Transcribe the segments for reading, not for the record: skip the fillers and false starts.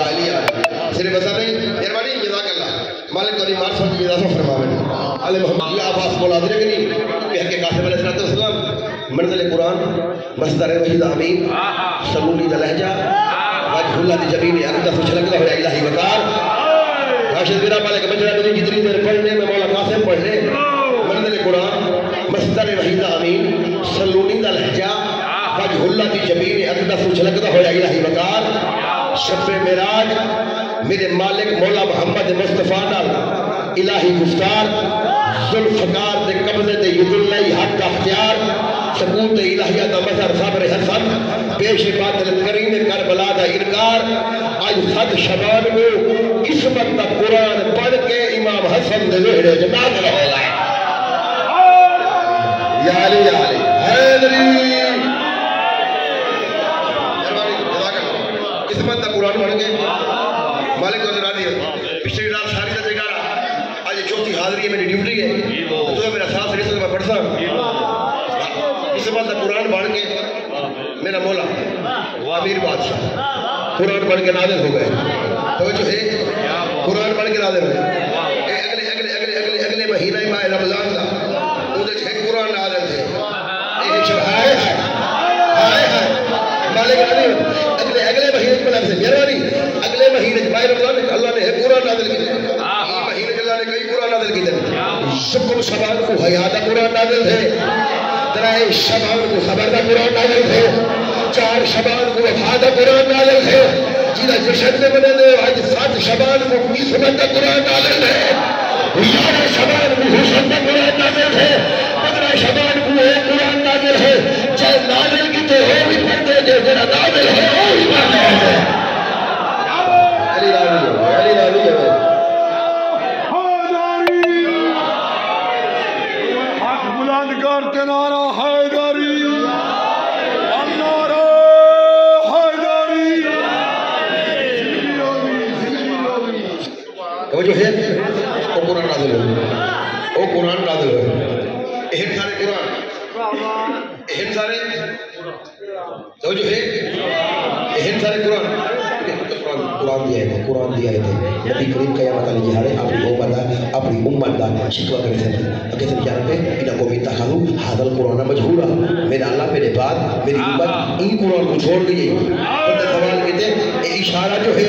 علی صرف ایسا نہیں مہربانی جزاک اللہ مالک تو مار سمجھ جزا سے فرماویں علی محمد یہ عباس مولا حضرت کہ نہیں کہ حق قاسم علیہ السلام منزل قرآن مصدر وحید امین سلولی دا لہجہ وجہ اللہ دی جبین اقدس چھلک دا ہویا الہی وقار راشد میرا مالک بجرہ مجھے جتنی دیر پڑھنے میں مولا قاسم پڑھنے منزل قرآن مصدر وحید امین سلولی دا لہجہ وجہ اللہ دی جبین اقدس چھلک دا ہویا الہی وقار شب معراج میرے مالک مولا محمد مصطفیٰ نال الہی گفتار ذوالفقار دے قبضے دے ید اللہ حق کا اختیار سکوت الہیہ دا مظہر صبر حسن پیش باطل کریم کربلا دا انکار آج خد شبان کو قسمت دا قرآن پڑھ کے امام حسن دے وحڑے جنات رہو گا یا علی حیدری قسمت دا قرآن پڑھ کے مالک کو ذرا دیا پچھلی رات ساری دا جگارہ آج چوتھی حاضری ہے میری ڈیوٹی ہے تو میرا ساتھ رہی میں پڑھتا قسمت دا قرآن پڑھ کے میرا مولا امیر بادشاہ قرآن پڑھ کے نازل ہو گئے توجہ ہے قرآن پڑھ کے نازل ہو گئے اگلے مہینہ ماہ رمضان دا ادھے چھے قرآن نازل تھے ہائے ہائے مالک اگلے مہینے میں لگ سے مہربانی اگلے مہینے ماہ رمضان اللہ نے قرآن نازل کی یہ مہینے اللہ نے کئی قرآن نازل کی تھے شکر شبان کو حیات قرآن نازل تھے درائے شبان کو خبر دا قرآن نازل تھے 4 شبان کو وفاد قرآن نازل تھے جیدہ جشن میں بنے دے آج 7 شبان کو قسمت دا قرآن نازل تھے 11 شبان کو حسن دا قرآن نازل تھے 15 شبان کو قرآن نازل ہے چاہے نازل کی تو ہو بھی پڑھتے جو جنہ نازل ہے وہ بھی پڑھتے ہیں علی راوی حق بلند کرتے نعرہ حیدری نعرہ حیدری وہ جو ہے وہ قرآن نازل ہے وہ قرآن نازل ہے اہم سارے قرآن اہم سارے تو جو ہے اہم سارے قرآن دیا ہے قرآن دیا ہے نبی کریم قیامت علی جہارے اپنی امت دا شکوہ کرے سے اگر سے جانب پہ انہا کو بیتا خانو حاضر قرآن مجھورا میرا اللہ میرے بعد میری امت ان قرآن کو چھوڑ دیئے تو سوال کہتے ہیں اشارہ جو ہے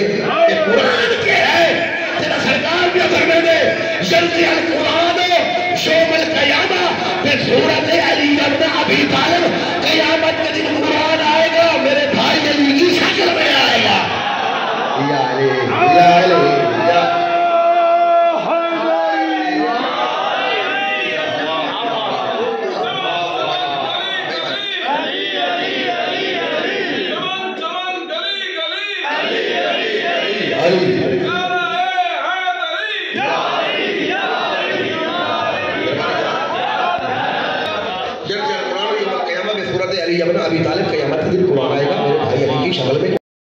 کہ قرآن کے ہے تیرا سرکار بھی اگر میں نے جلدی القرآن شوم القیامہ پھر صورت علی ابن ابی طالب قیامت کے دن قرآن آئے گا میرے بھائی علی کی شکل میں آئے گا یا علی یا علی یا ابھی طالب قیامت کے دن قرآن آئے گا میرے بھائی علی کی شکل میں